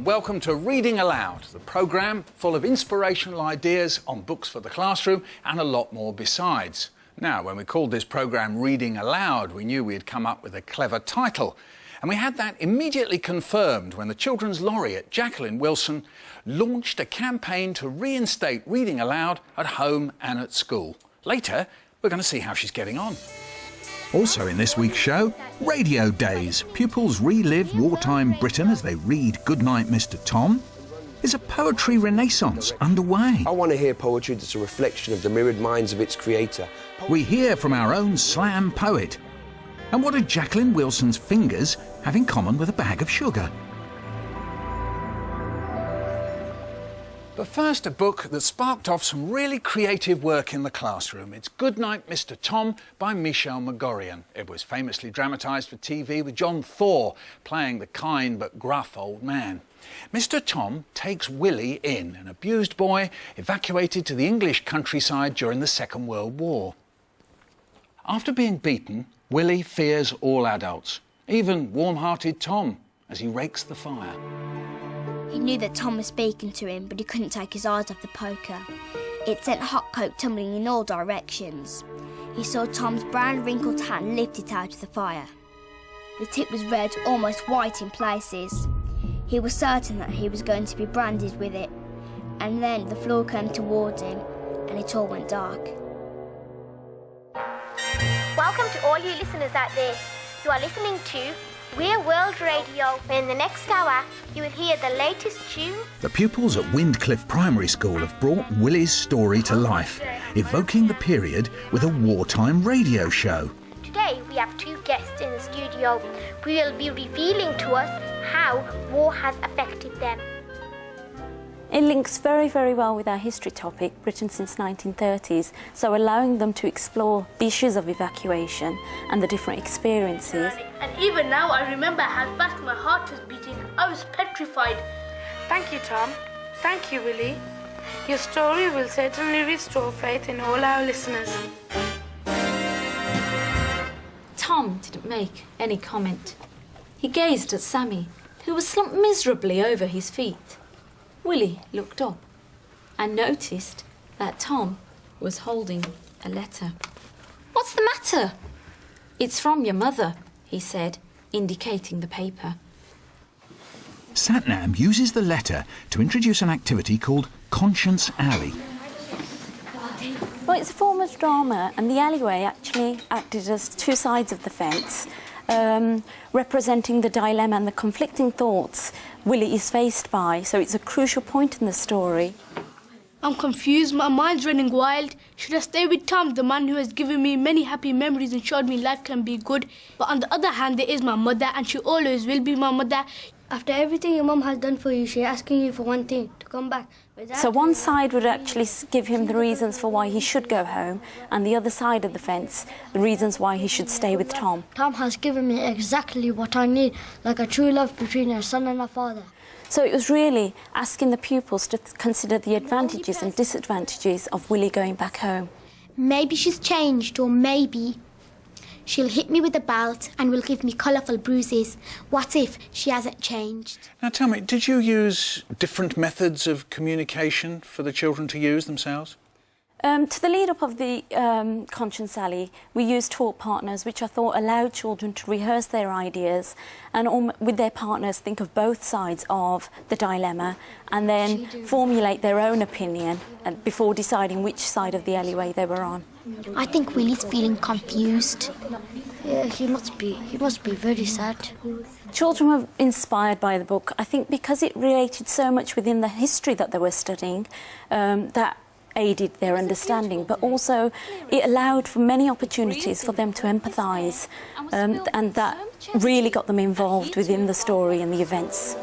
welcome to Reading Aloud, the programme full of inspirational ideas on books for the classroom and a lot more besides. Now, when we called this programme Reading Aloud, we knew we had come up with a clever title. And we had that immediately confirmed when the Children's Laureate, Jacqueline Wilson, launched a campaign to reinstate reading aloud at home and at school. Later, we're going to see how she's getting on. Also in this week's show, Radio Days. Pupils relive wartime Britain as they read Goodnight, Mr. Tom. Is a poetry renaissance underway? I want to hear poetry that's a reflection of the mirrored minds of its creator. We hear from our own slam poet. And what do Jacqueline Wilson's fingers have in common with a bag of sugar? But first, a book that sparked off some really creative work in the classroom. It's Goodnight, Mr. Tom by Michel Magorian. It was famously dramatised for TV with John Thor playing the kind but gruff old man. Mr. Tom takes Willie in, an abused boy evacuated to the English countryside during the Second World War. After being beaten, Willie fears all adults, even warm-hearted Tom, as he rakes the fire. He knew that Tom was speaking to him, but he couldn't take his eyes off the poker. It sent hot coke tumbling in all directions. He saw Tom's brown, wrinkled hand lifted out of the fire. The tip was red, almost white in places. He was certain that he was going to be branded with it. And then the floor came towards him, and it all went dark. Welcome to all you listeners out there. You are listening to We're World Radio, where in the next hour you will hear the latest tune. The pupils at Windcliffe Primary School have brought Willie's story to life, evoking the period with a wartime radio show. Today we have two guests in the studio who will be revealing to us how war has affected them. It links very, very well with our history topic, Britain since 1930s, so allowing them to explore the issues of evacuation and the different experiences. And even now I remember how fast my heart was beating. I was petrified. Thank you, Tom. Thank you, Willie. Your story will certainly restore faith in all our listeners. Tom didn't make any comment. He gazed at Sammy, who was slumped miserably over his feet. Willie looked up and noticed that Tom was holding a letter. "What's the matter?" "It's from your mother," he said, indicating the paper. Satnam uses the letter to introduce an activity called Conscience Alley. Well, it's a form of drama, and the alleyway actually acted as two sides of the fence, representing the dilemma and the conflicting thoughts Willie is faced by, so it's a crucial point in the story. I'm confused, my mind's running wild. Should I stay with Tom, the man who has given me many happy memories and showed me life can be good? But on the other hand, there is my mother, and she always will be my mother. After everything your mum has done for you, she's asking you for one thing, to come back. So one side would actually give him the reasons for why he should go home, and the other side of the fence, the reasons why he should stay with Tom. Tom has given me exactly what I need, like a true love between a son and a father. So it was really asking the pupils to consider the advantages and disadvantages of Willie going back home. Maybe she's changed, or maybe she'll hit me with a belt and will give me colourful bruises. What if she hasn't changed? Now tell me, did you use different methods of communication for the children to use themselves? To the lead-up of the Conscience Alley, we used talk partners, which I thought allowed children to rehearse their ideas and with their partners think of both sides of the dilemma and then formulate their own opinion before deciding which side of the alleyway they were on. I think Willie's feeling confused. Yeah, he must be very sad. Children were inspired by the book, I think, because it related so much within the history that they were studying, that aided their understanding, but also it allowed for many opportunities for them to empathise, and that really got them involved within the story and the events.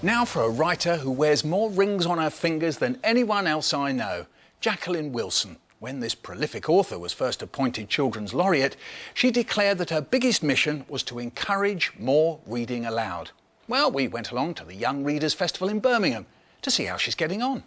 Now for a writer who wears more rings on her fingers than anyone else I know, Jacqueline Wilson. When this prolific author was first appointed Children's Laureate, she declared that her biggest mission was to encourage more reading aloud. Well, we went along to the Young Readers Festival in Birmingham to see how she's getting on.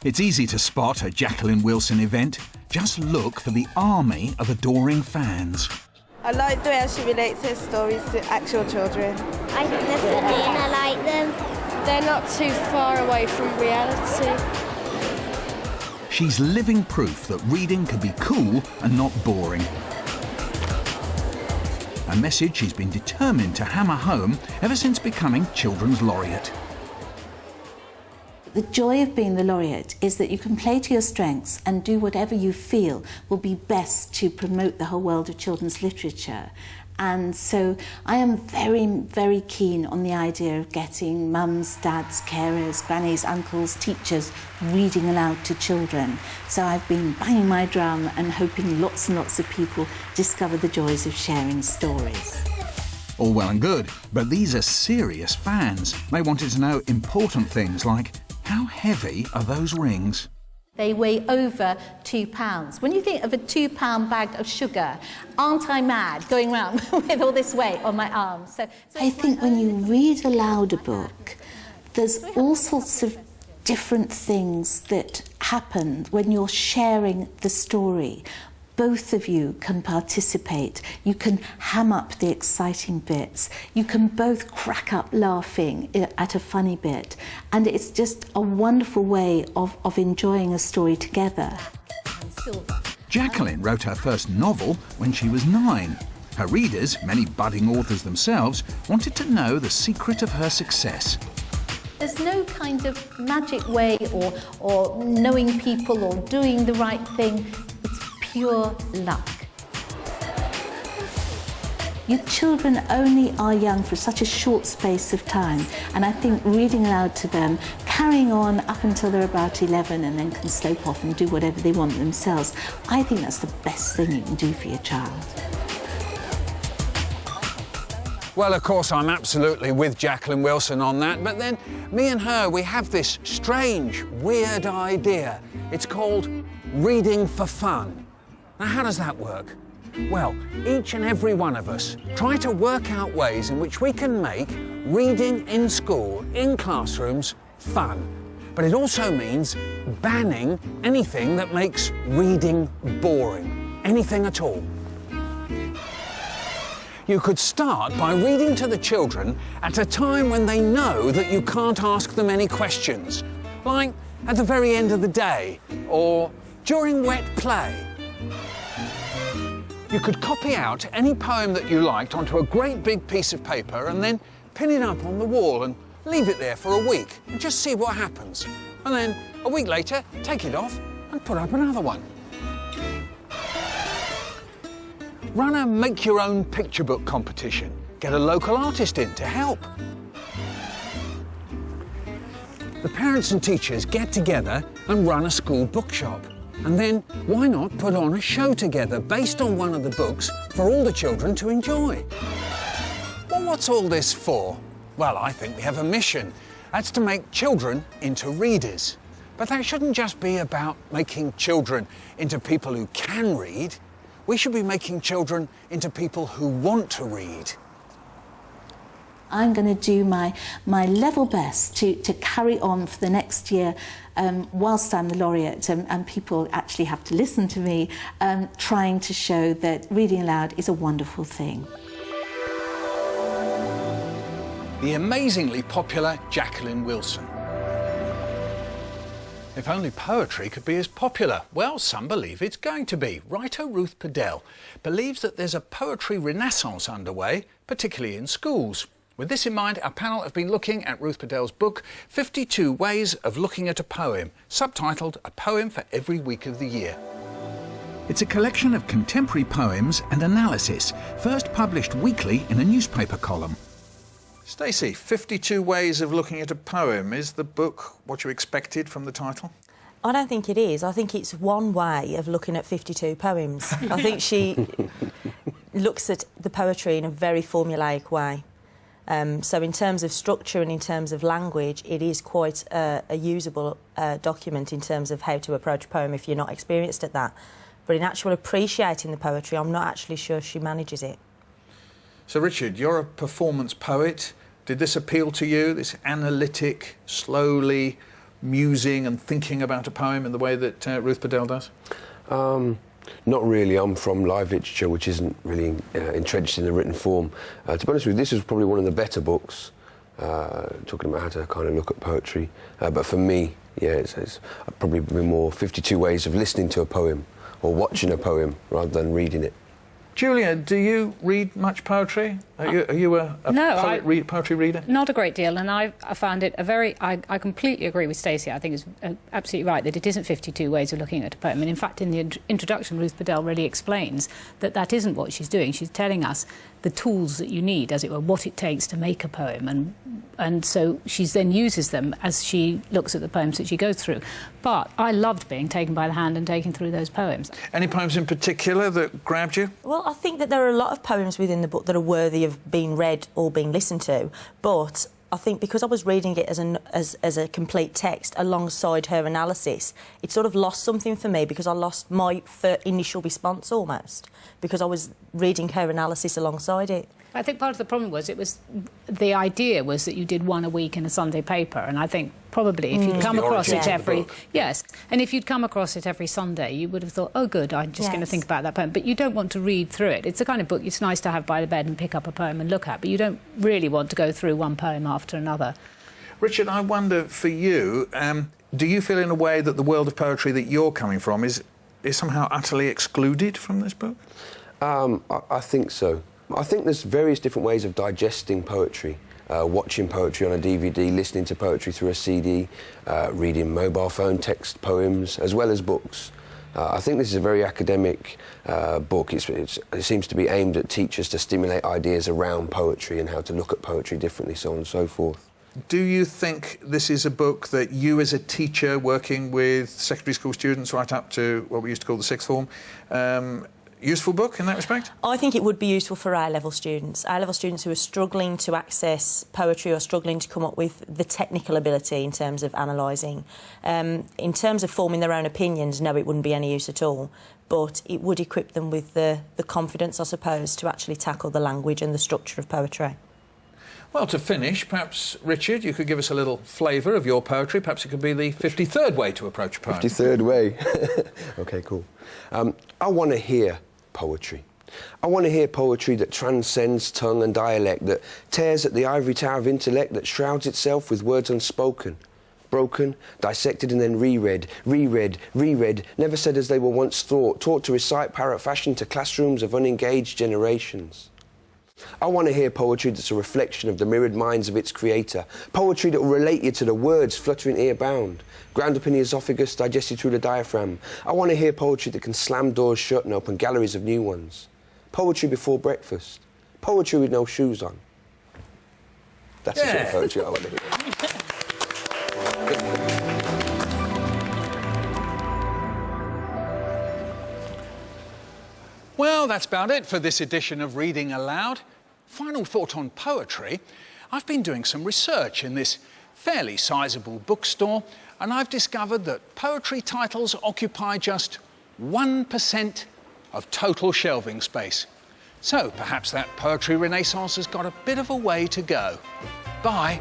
It's easy to spot a Jacqueline Wilson event. just look for the army of adoring fans. I like the way she relates her stories to actual children. I think they're funny and I like them. They're not too far away from reality. She's living proof that reading can be cool and not boring. A message she's been determined to hammer home ever since becoming Children's Laureate. The joy of being the laureate is that you can play to your strengths and do whatever you feel will be best to promote the whole world of children's literature. And so I am very, very keen on the idea of getting mums, dads, carers, grannies, uncles, teachers reading aloud to children. So I've been banging my drum and hoping lots and lots of people discover the joys of sharing stories. All well and good, but these are serious fans. They wanted to know important things like, how heavy are those rings? They weigh over £2. When you think of a £2 bag of sugar, aren't I mad going around with all this weight on my arms? So I think when you read aloud a book, there's all sorts of different things that happen when you're sharing the story. Both of you can participate. You can ham up the exciting bits. You can both crack up laughing at a funny bit. And it's just a wonderful way of enjoying a story together. Jacqueline wrote her first novel when she was 9. Her readers, many budding authors themselves, wanted to know the secret of her success. There's no kind of magic way or knowing people or doing the right thing. It's pure luck. You children only are young for such a short space of time, and I think reading aloud to them, carrying on up until they're about 11 and then can slope off and do whatever they want themselves, I think that's the best thing you can do for your child. Well, of course, I'm absolutely with Jacqueline Wilson on that, but then me and her, we have this strange, weird idea. It's called reading for fun. Now, how does that work? Well, each and every one of us try to work out ways in which we can make reading in school, in classrooms, fun. But it also means banning anything that makes reading boring. Anything at all. You could start by reading to the children at a time when they know that you can't ask them any questions, like at the very end of the day or during wet play. You could copy out any poem that you liked onto a great big piece of paper and then pin it up on the wall and leave it there for a week and just see what happens. And then a week later, take it off and put up another one. Run a make-your-own picture book competition. Get a local artist in to help. The parents and teachers get together and run a school bookshop. And then, why not put on a show together based on one of the books for all the children to enjoy? Well, what's all this for? Well, I think we have a mission. That's to make children into readers. But that shouldn't just be about making children into people who can read. We should be making children into people who want to read. I'm going to do my level best to carry on for the next year whilst I'm the laureate, and people actually have to listen to me, trying to show that reading aloud is a wonderful thing. The amazingly popular Jacqueline Wilson. If only poetry could be as popular. Well, some believe it's going to be. Writer Ruth Padell believes that there's a poetry renaissance underway, particularly in schools. With this in mind, our panel have been looking at Ruth Padell's book, 52 Ways of Looking at a Poem, subtitled A Poem for Every Week of the Year. It's a collection of contemporary poems and analysis, first published weekly in a newspaper column. Stacey, 52 Ways of Looking at a Poem. Is the book what you expected from the title? I don't think it is. I think it's one way of looking at 52 poems. I think she looks at the poetry in a very formulaic way. So in terms of structure and in terms of language, it is quite a usable document in terms of how to approach a poem if you're not experienced at that. But in actual appreciating the poetry, I'm not actually sure she manages it. So, Richard, you're a performance poet. Did this appeal to you, this analytic, slowly musing and thinking about a poem in the way that Ruth Padell does? Not really. I'm from live literature, which isn't really entrenched in the written form. To be honest with you, this is probably one of the better books, talking about how to kind of look at poetry. But for me, yeah, it's probably been more 52 ways of listening to a poem or watching a poem rather than reading it. Julia, do you read much poetry? Are you a poetry reader? Not a great deal, and I found it a very... I completely agree with Stacey. I think it's absolutely right that it isn't 52 ways of looking at a poem. And in fact, in the introduction, Ruth Bedell really explains that that isn't what she's doing. She's telling us the tools that you need, as it were, what it takes to make a poem. And so she then uses them as she looks at the poems that she goes through. But I loved being taken by the hand and taken through those poems. Any poems in particular that grabbed you? Well, I think that there are a lot of poems within the book that are worthy of being read or being listened to, but I think because I was reading it as a complete text alongside her analysis, it sort of lost something for me because I lost my initial response almost, because I was reading her analysis alongside it. I think part of the problem was the idea was that you did one a week in a Sunday paper, and I think probably if you'd come across it if you'd come across it every Sunday, you would have thought, oh, good, I'm just going to think about that poem. But you don't want to read through it. It's the kind of book it's nice to have by the bed and pick up a poem and look at, but you don't really want to go through one poem after another. Richard, I wonder for you, do you feel in a way that the world of poetry that you're coming from is somehow utterly excluded from this book? I think so. I think there's various different ways of digesting poetry. Watching poetry on a DVD, listening to poetry through a CD, reading mobile phone text poems, as well as books. I think this is a very academic book. It seems to be aimed at teachers to stimulate ideas around poetry and how to look at poetry differently, so on and so forth. Do you think this is a book that you, as a teacher working with secondary school students right up to what we used to call the sixth form, useful book in that respect? I think it would be useful for A-level students. A-level students who are struggling to access poetry or struggling to come up with the technical ability in terms of analysing. In terms of forming their own opinions, no, it wouldn't be any use at all. But it would equip them with the confidence, I suppose, to actually tackle the language and the structure of poetry. Well, to finish, perhaps, Richard, you could give us a little flavour of your poetry. Perhaps it could be the 53rd way to approach a poem. 53rd way. OK, cool. I want to hear poetry. I want to hear poetry that transcends tongue and dialect, that tears at the ivory tower of intellect, that shrouds itself with words unspoken, broken, dissected and then reread, never said as they were once thought, taught to recite parrot fashion to classrooms of unengaged generations. I want to hear poetry that's a reflection of the mirrored minds of its creator, poetry that will relate you to the words fluttering ear-bound, ground up in the esophagus, digested through the diaphragm. I want to hear poetry that can slam doors shut and open galleries of new ones. Poetry before breakfast. Poetry with no shoes on. That's the sort of poetry I want to hear. Well, that's about it for this edition of Reading Aloud. Final thought on poetry. I've been doing some research in this fairly sizable bookstore, and I've discovered that poetry titles occupy just 1% of total shelving space. So perhaps that poetry renaissance has got a bit of a way to go. Bye.